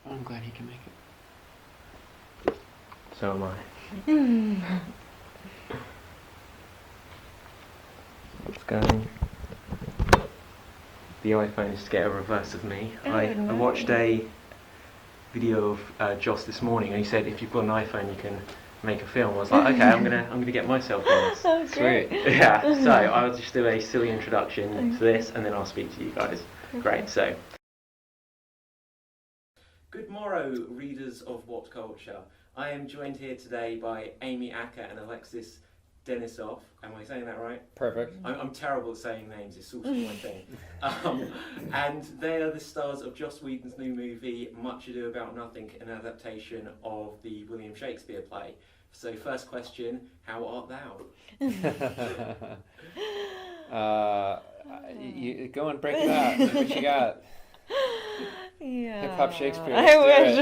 I'm glad he can make it. So am I. What's going? The iPhone is to get a reverse of me. I watched a video of Joss this morning, and he said if you've got an iPhone, you can make a film. I was like, okay, I'm gonna get myself on this. Oh, sweet. Yeah. So I'll just do a silly introduction to this, and then I'll speak to you guys. Great. So. Good morrow, readers of What Culture. I am joined here today by Amy Acker and Alexis Denisof. Am I saying that right? Perfect. I'm terrible at saying names, it's sort of my thing. And they are the stars of Joss Whedon's new movie, Much Ado About Nothing, an adaptation of the William Shakespeare play. So first question, how art thou? You go and break it out. What you got? Yeah. Hip hop Shakespeare. I wish.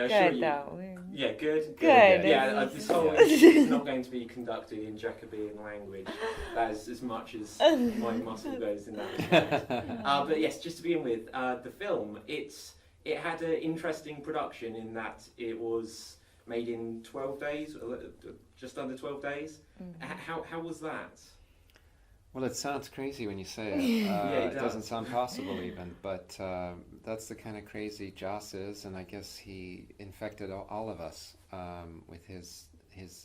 Good though. Yeah, good. Good. Yeah, this whole is not going to be conducted in Jacobean language. That is as much as my muscle goes in that respect. But yes, just to begin with, the film, it had an interesting production in that it was made in 12 days, just under 12 days. Mm-hmm. How was that? Well, it sounds crazy when you say it. It doesn't sound possible even, but that's the kind of crazy Joss is, and I guess he infected all of us with his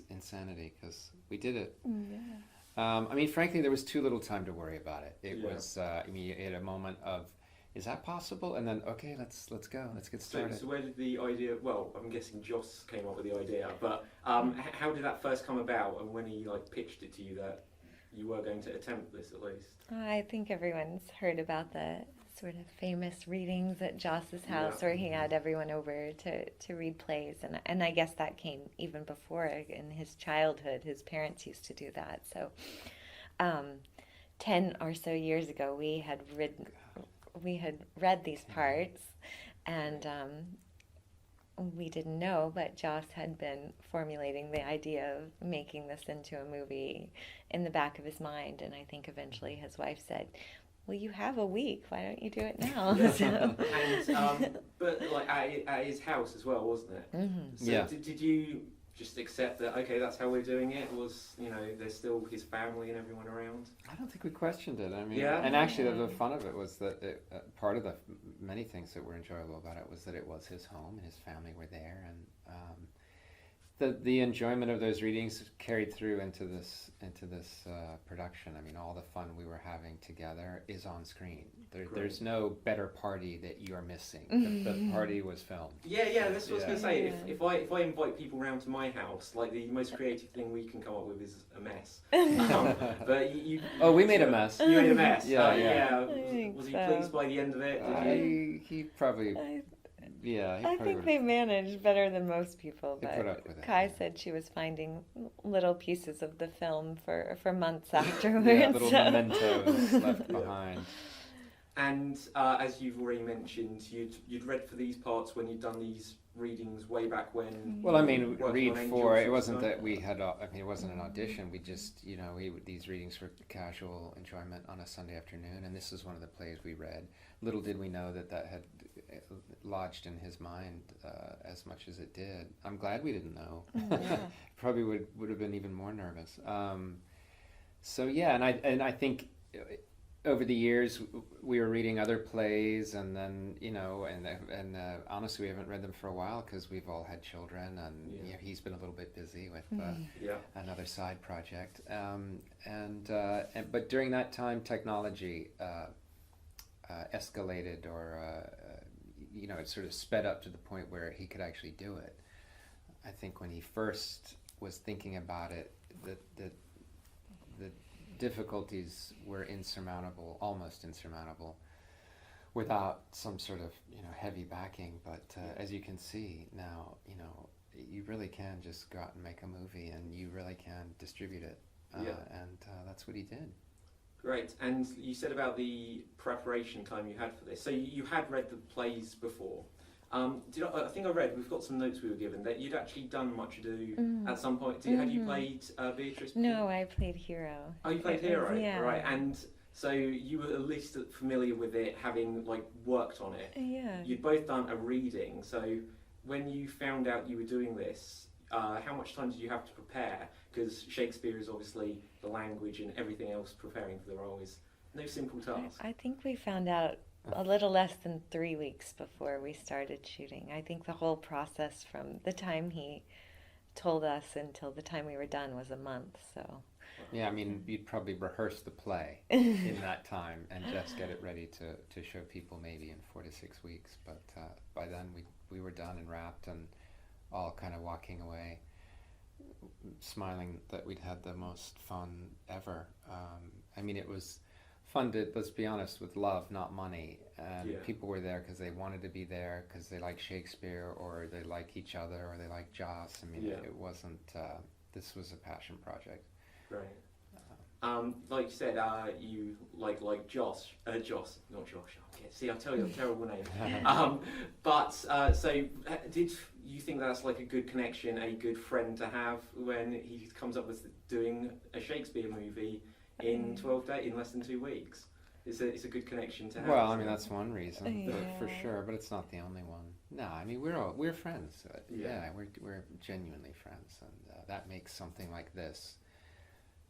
insanity, because we did it. Yeah. I mean, frankly, there was too little time to worry about it. It was, you had a moment of, is that possible? And then, okay, let's go, let's get started. So where did the idea, well, I'm guessing Joss came up with the idea, but how did that first come about, and when he pitched it to you that you were going to attempt this at least? I think everyone's heard about the sort of famous readings at Joss's house where he had everyone over to read plays, and I guess that came even before. In his childhood, his parents used to do that. So 10 or so years ago, we had read these parts, and we didn't know, but Joss had been formulating the idea of making this into a movie in the back of his mind, and I think eventually his wife said, well, you have a week, why don't you do it now? So. And, but at his house as well, wasn't it? Mm-hmm. So did you just accept that, okay, that's how we're doing it? Was, there's still his family and everyone around? I don't think we questioned it. I mean, and actually the fun of it was that part of the many things that were enjoyable about it was that it was his home and his family were there, and the enjoyment of those readings carried through into this production. I mean, all the fun we were having together is on screen. There's no better party that you're missing. The party was filmed. Yeah, that's what I was going to say. If I invite people around to my house, the most creative thing we can come up with is a mess. But you we made a mess. You made a mess. Yeah. Was he pleased by the end of it? He probably. I think they managed better than most people, but put up with it. Kai said she was finding little pieces of the film for months afterwards. Little mementos left behind. And as you've already mentioned, you'd read for these parts when you'd done these readings way back when. Well, I mean, read for, it wasn't that we had, it wasn't an audition, we just, these readings were casual enjoyment on a Sunday afternoon, and this is one of the plays we read. Little did we know that had lodged in his mind as much as it did. I'm glad we didn't know. Probably would have been even more nervous. And I think over the years we were reading other plays, and then and honestly we haven't read them for a while because we've all had children, and he's been a little bit busy with another side project. But during that time, technology escalated, or it sort of sped up to the point where he could actually do it. I think when he first was thinking about it, the difficulties were insurmountable, almost insurmountable, without some sort of heavy backing. But as you can see now, you really can just go out and make a movie, and you really can distribute it, and that's what he did. Great. And you said about the preparation time you had for this. So you had read the plays before. I think I read, we've got some notes we were given, that you'd actually done Much Ado at some point. Had you played Beatrice before? No, I played Hero. Oh, you played Hero? Yeah. Right. And So you were at least familiar with it, having like worked on it. Yeah. You'd both done a reading. So when you found out you were doing this, how much time did you have to prepare? Because Shakespeare is obviously the language, and everything else preparing for the role is no simple task. I think we found out a little less than 3 weeks before we started shooting. I think the whole process from the time he told us until the time we were done was a month. So Yeah, I mean, you'd probably rehearse the play in that time and just get it ready to show people maybe in 4 to 6 weeks. But by then we were done and wrapped and all kind of walking away, smiling that we'd had the most fun ever. I mean, it was funded, let's be honest, with love, not money. And people were there because they wanted to be there, because they like Shakespeare, or they like each other, or they like Joss. I mean, it wasn't, this was a passion project. Right. Like you said, you like Joss, not Josh. Okay, see, I tell you, a terrible name. So did you think that's like a good connection, a good friend to have when he comes up with doing a Shakespeare movie in 12 days, in less than 2 weeks? It's a good connection to have. Well, I mean, that's one reason, for sure, but it's not the only one. No, I mean, we're friends. We're genuinely friends, and that makes something like this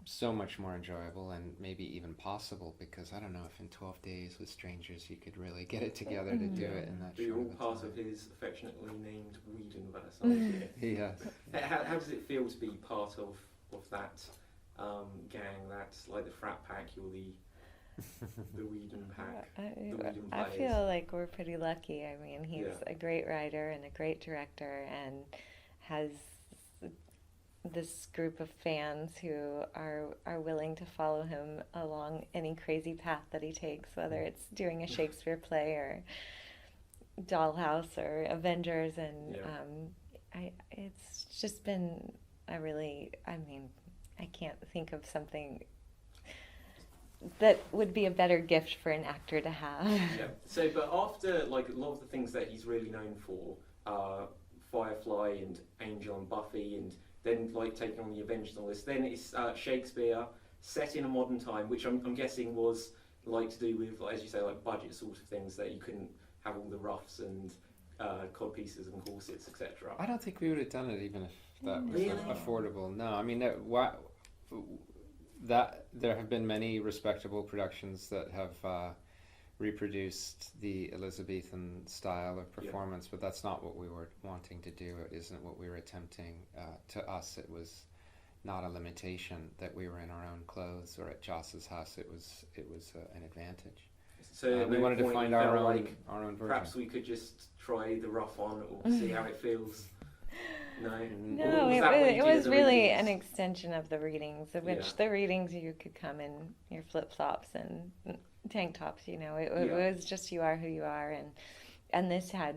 so much more enjoyable and maybe even possible, because I don't know if in 12 days with strangers you could really get it together to do it in that short You're all part of his affectionately named Whedon-verse, aren't you? Yes. How does it feel to be part of that gang, that's like the frat pack, you're the Whedon pack? I feel like we're pretty lucky. I mean, he's a great writer and a great director, and has this group of fans who are willing to follow him along any crazy path that he takes, whether it's doing a Shakespeare play or Dollhouse or Avengers, and it's just been I mean, I can't think of something that would be a better gift for an actor to have. Yeah. So, but after like a lot of the things that he's really known for, Firefly and Angel and Buffy, and then like taking on the Avengers and all this, then it's Shakespeare set in a modern time, which I'm guessing was like to do with, like, as you say, like budget sort of things, that you couldn't have all the ruffs and codpieces and corsets, etc. I don't think we would have done it even if that was Really? affordable. No, I mean, that there have been many respectable productions that have reproduced the Elizabethan style of performance, but that's not what we were wanting to do. It isn't what we were attempting. To us, it was not a limitation that we were in our own clothes or at Joss's house. It was an advantage. So we wanted to find our own version. Perhaps we could just try the ruff on or see how it feels. No, it was really an extension of the readings, which the readings you could come in your flip-flops and tank tops, you know. It was just you are who you are, and this had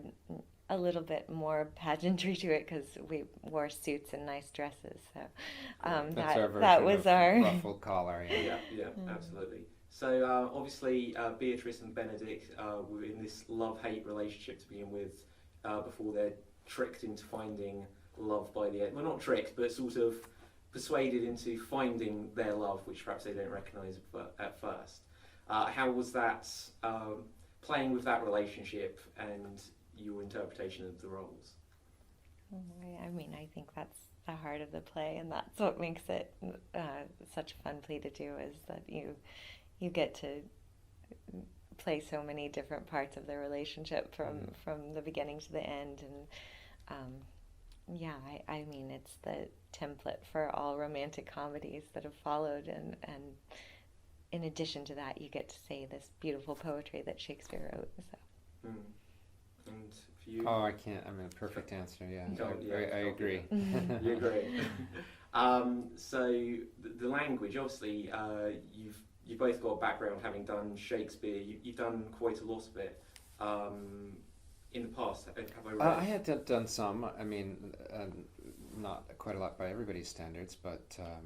a little bit more pageantry to it because we wore suits and nice dresses. So that's our version that was of our ruffled collar. Yeah, absolutely. So obviously Beatrice and Benedict were in this love-hate relationship to begin with before they're tricked into finding love by the end. Well, not tricked, but sort of persuaded into finding their love, which perhaps they don't recognise at first. How was that playing with that relationship and your interpretation of the roles? I mean, I think that's the heart of the play, and that's what makes it such a fun play to do, is that you get to play so many different parts of the relationship from the beginning to the end, and I mean, it's the template for all romantic comedies that have followed, and in addition to that, you get to say this beautiful poetry that Shakespeare wrote. So. And for you? Oh, I can't. I mean, a perfect answer. Yeah, I agree. You agree. So the language, obviously, you've both got a background having done Shakespeare. You've done quite a lot of it. In the past, have I read? I had done some. I mean, not quite a lot by everybody's standards, but I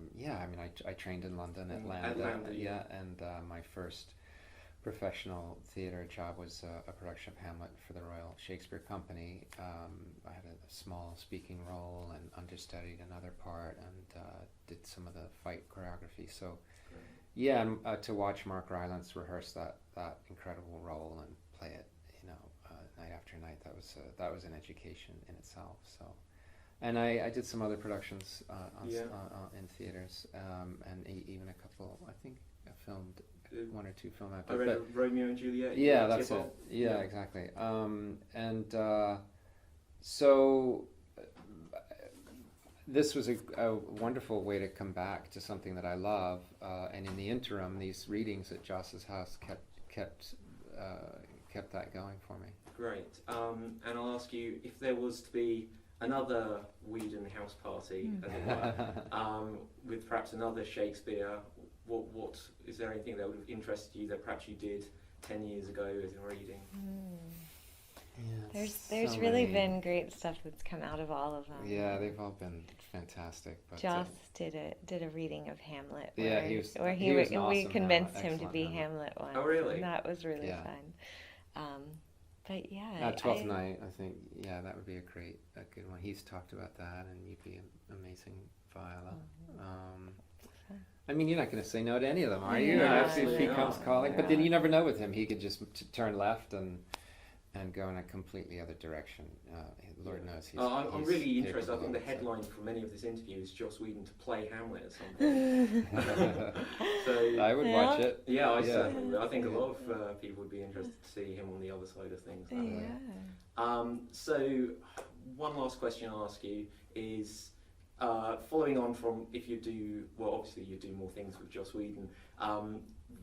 mean, I trained in London at LAMDA, and my first professional theatre job was a production of Hamlet for the Royal Shakespeare Company. I had a small speaking role and understudied another part, and did some of the fight choreography. So, Yeah, and to watch Mark Rylance rehearse that incredible role and play it, night after night, that was an education in itself. So, and I did some other productions in theaters, and even a couple. I think I filmed one or two film I read Romeo and Juliet. Yeah, that's it. Yeah, exactly. So this was a wonderful way to come back to something that I love, and in the interim, these readings at Joss's house kept that going for me. Great. And I'll ask you, if there was to be another Whedon house party, as it were, with perhaps another Shakespeare, what is there anything that would have interested you that perhaps you did 10 years ago as a reading? Yeah, there's so really many. been great stuff that's come out of all of them. Yeah, they've all been fantastic. But Joss did a reading of Hamlet. Yeah, we awesome convinced him to excellent be Hamlet. Hamlet once. Oh, really? And that was really Yeah. fun. But yeah, Twelfth Night, I think, that would be a good one. He's talked about that, and you'd be an amazing Viola. I mean, you're not going to say no to any of them, are you? Yeah, If he absolutely comes not. calling, but Yeah. then you never know with him. He could just turn left and go in a completely other direction. Lord knows he's. I'm he's really interested. I capable think the of it, so. headline for many of this interview is Joss Whedon to play Hamlet at some point. So I would watch it. yeah, I Yeah. certainly would. I think a lot of people would be interested to see him on the other side of things. That way. So one last question I'll ask you is, following on from if you do, well, obviously you do more things with Joss Whedon,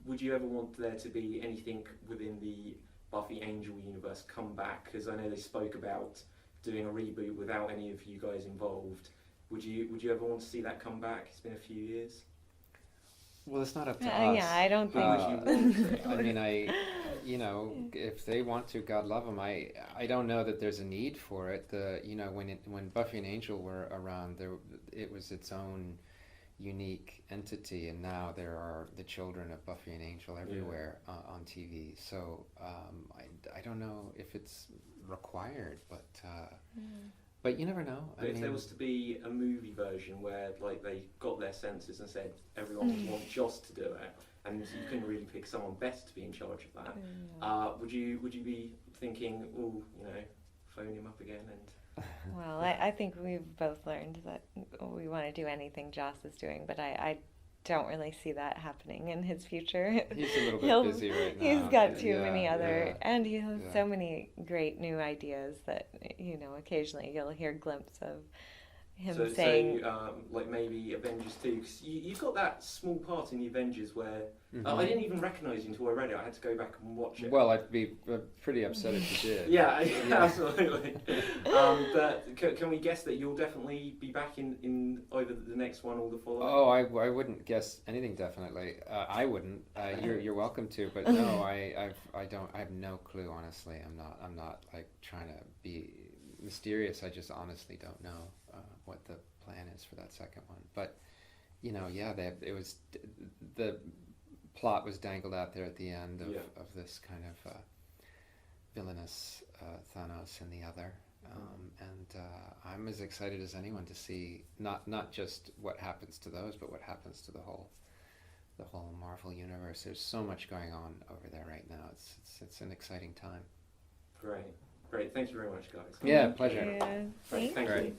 would you ever want there to be anything within the Buffy Angel universe come back? Because I know they spoke about doing a reboot without any of you guys involved. Would you ever want to see that come back? It's been a few years. Well, it's not up to us. Yeah, I don't think. I mean, if they want to, God love them. I don't know that there's a need for it. When Buffy and Angel were around, it was its own unique entity, and now there are the children of Buffy and Angel everywhere on TV. So I don't know if it's required, but you never know. But if there was to be a movie version where like they got their senses and said everyone would want Joss to do it, and you couldn't really pick someone best to be in charge of that, would you be thinking, phone him up again and? Well, I think we've both learned that we want to do anything Joss is doing, but I don't really see that happening in his future. He's a little bit busy right now. He's got too many other, yeah. and he has so many great new ideas that, occasionally you'll hear a glimpse of him saying... like maybe Avengers 2, because you've got that small part in the Avengers where I didn't even recognise you until I read it. I had to go back and watch it. Well, I'd be pretty upset if you did. Yeah, absolutely. But can we guess that you'll definitely be back in either the next one or the following? Oh, I wouldn't guess anything definitely. I wouldn't. You're welcome to, but no, I have no clue. Honestly, I'm not like trying to be mysterious. I just honestly don't know what the plan is for that second one. But it was the plot was dangled out there at the end of this kind of villainous Thanos and the other, and I'm as excited as anyone to see not just what happens to those, but what happens to the whole Marvel universe. There's so much going on over there right now. It's an exciting time. Great. Thank you very much, guys. Yeah, pleasure. Yeah. Thank Thank you. you.